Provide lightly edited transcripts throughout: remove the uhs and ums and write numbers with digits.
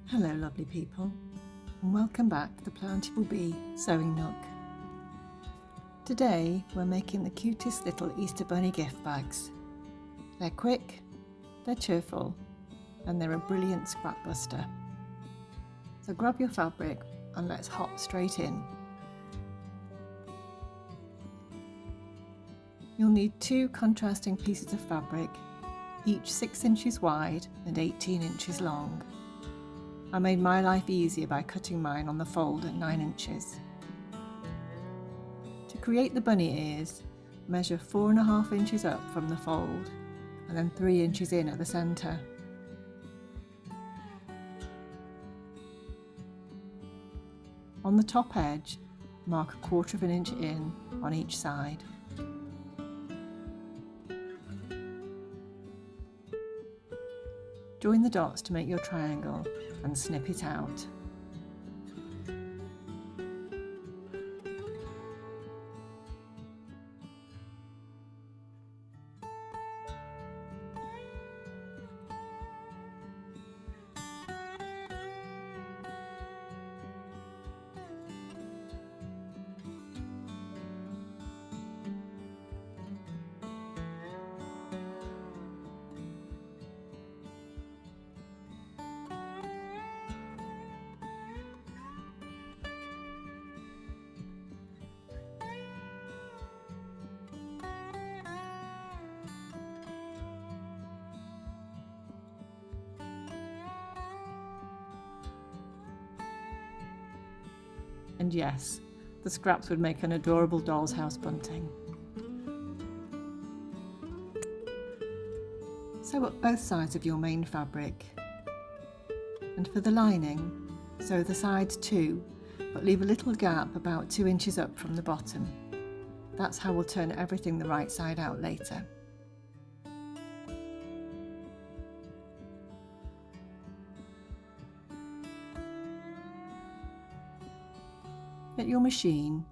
Hello lovely people, and welcome back to the Plantable Bee Sewing Nook. Today we're making the cutest little Easter Bunny gift bags. They're quick, they're cheerful, and they're a brilliant scrap buster. So grab your fabric and let's hop straight in. You'll need 2 contrasting pieces of fabric, each 6 inches wide and 18 inches long. I made my life easier by cutting mine on the fold at 9 inches. To create the bunny ears, measure 4.5 inches up from the fold and then 3 inches in at the centre. On the top edge, mark 1/4 inch in on each side. Join the dots to make your triangle and snip it out. And yes, the scraps would make an adorable doll's house bunting. Sew up both sides of your main fabric. And for the lining, sew the sides too, but leave a little gap about 2 inches up from the bottom. That's how we'll turn everything the right side out later. At your machine,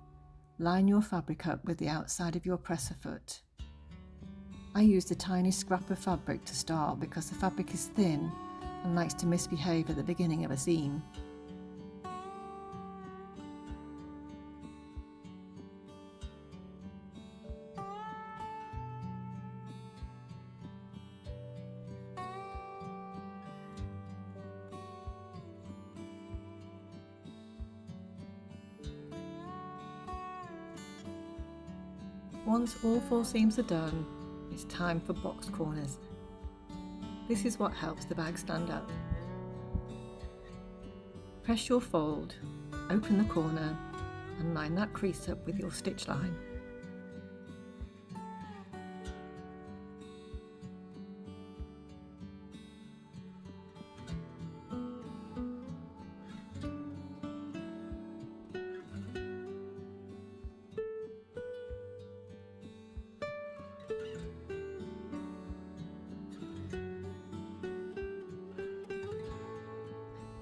line your fabric up with the outside of your presser foot. I used a tiny scrap of fabric to start because the fabric is thin and likes to misbehave at the beginning of a seam. Once all 4 seams are done, it's time for box corners. This is what helps the bag stand up. Press your fold, open the corner, and line that crease up with your stitch line.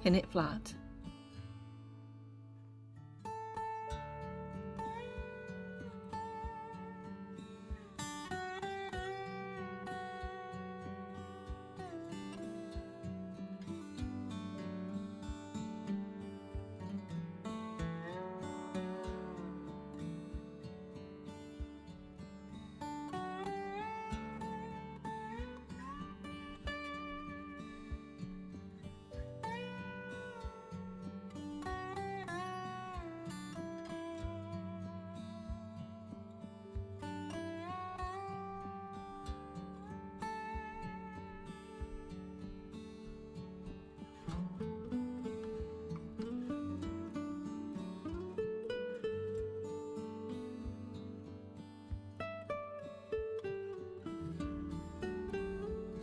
Pin it flat.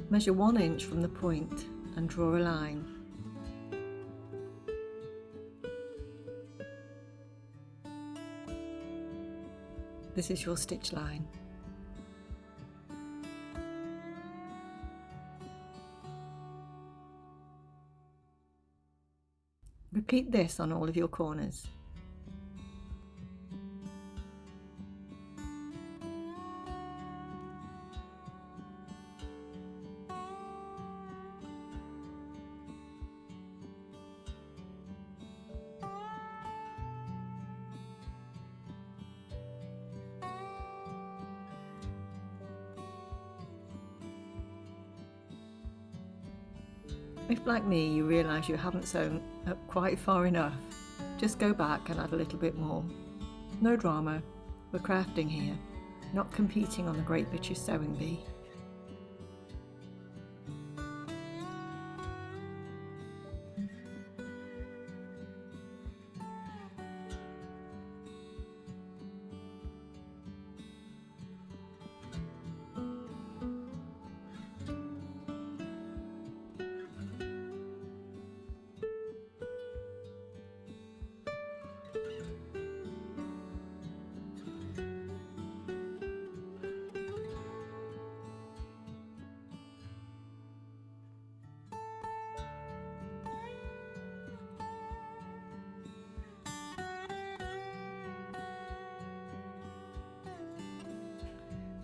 Measure 1 inch from the point and draw a line. This is your stitch line. Repeat this on all of your corners. If, like me, you realise you haven't sewn up quite far enough, just go back and add a little bit more. No drama, we're crafting here, not competing on the great bitchy sewing bee.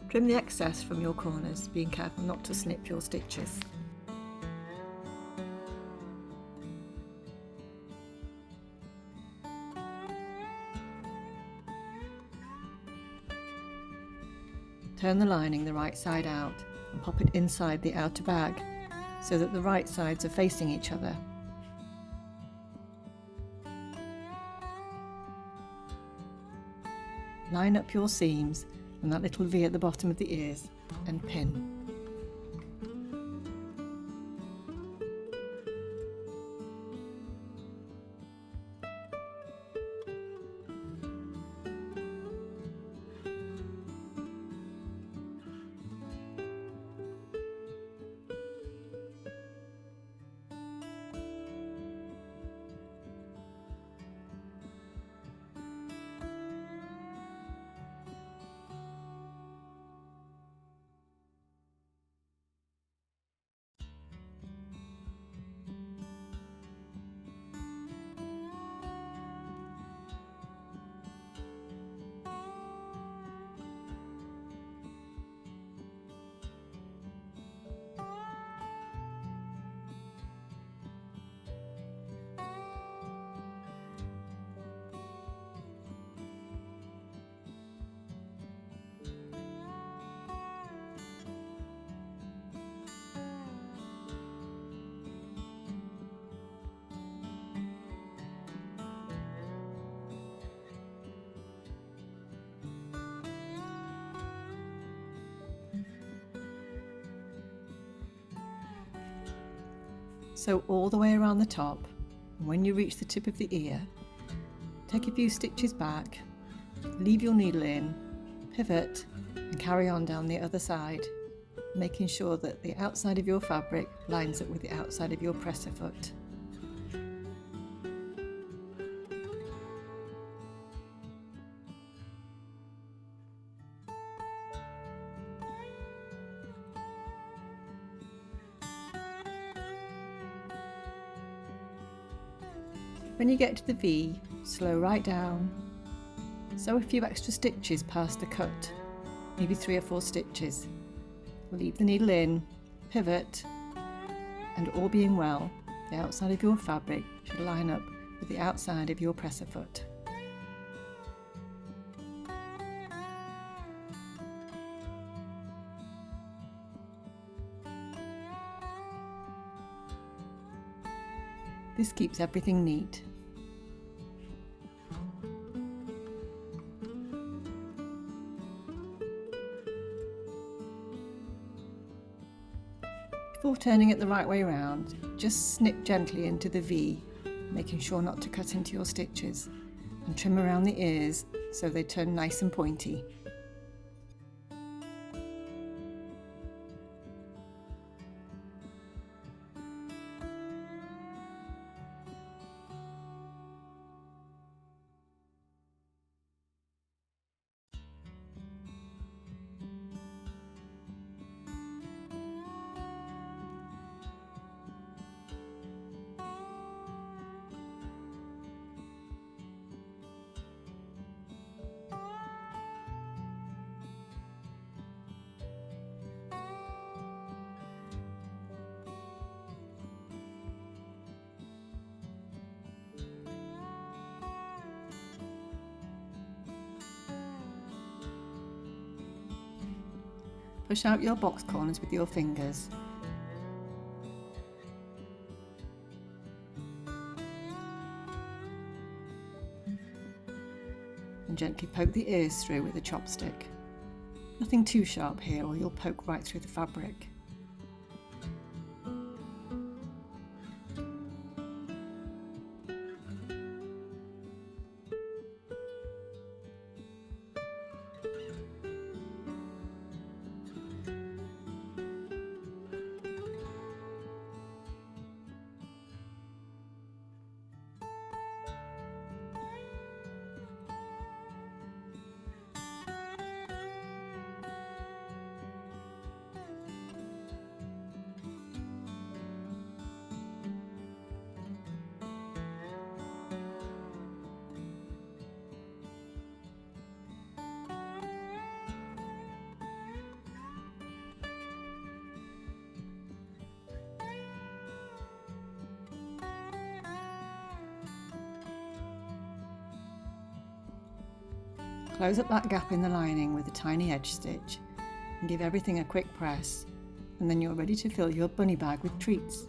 Trim the excess from your corners, being careful not to snip your stitches. Turn the lining the right side out and pop it inside the outer bag so that the right sides are facing each other. Line up your seams and that little V at the bottom of the ears and pin. Sew all the way around the top, and when you reach the tip of the ear, take a few stitches back, leave your needle in, pivot and carry on down the other side, making sure that the outside of your fabric lines up with the outside of your presser foot. When you get to the V, slow right down, sew a few extra stitches past the cut, maybe 3 or 4 stitches. Leave the needle in, pivot, and all being well, the outside of your fabric should line up with the outside of your presser foot. This keeps everything neat. Before turning it the right way around, just snip gently into the V, making sure not to cut into your stitches, and trim around the ears so they turn nice and pointy. Push out your box corners with your fingers. and gently poke the ears through with a chopstick. Nothing too sharp here or you'll poke right through the fabric. Close up that gap in the lining with a tiny edge stitch and give everything a quick press, and then you're ready to fill your bunny bag with treats.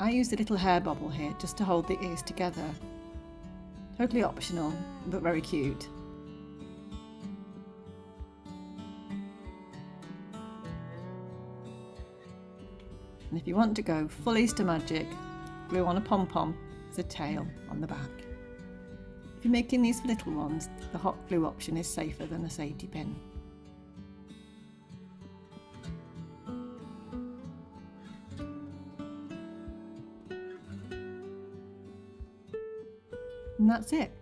I used a little hair bobble here just to hold the ears together. Totally optional, but very cute. And if you want to go full Easter magic, glue on a pom-pom as a tail on the back. If you're making these for little ones, the hot glue option is safer than a safety pin. And that's it.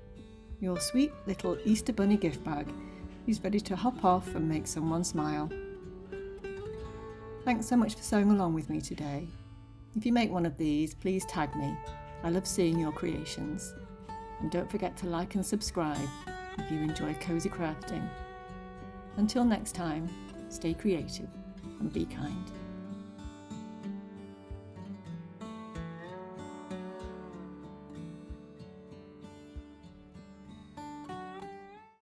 Your sweet little Easter bunny gift bag is ready to hop off and make someone smile. Thanks so much for sewing along with me today. If you make one of these, please tag me. I love seeing your creations. And don't forget to like and subscribe if you enjoy cozy crafting. Until next time, stay creative and be kind.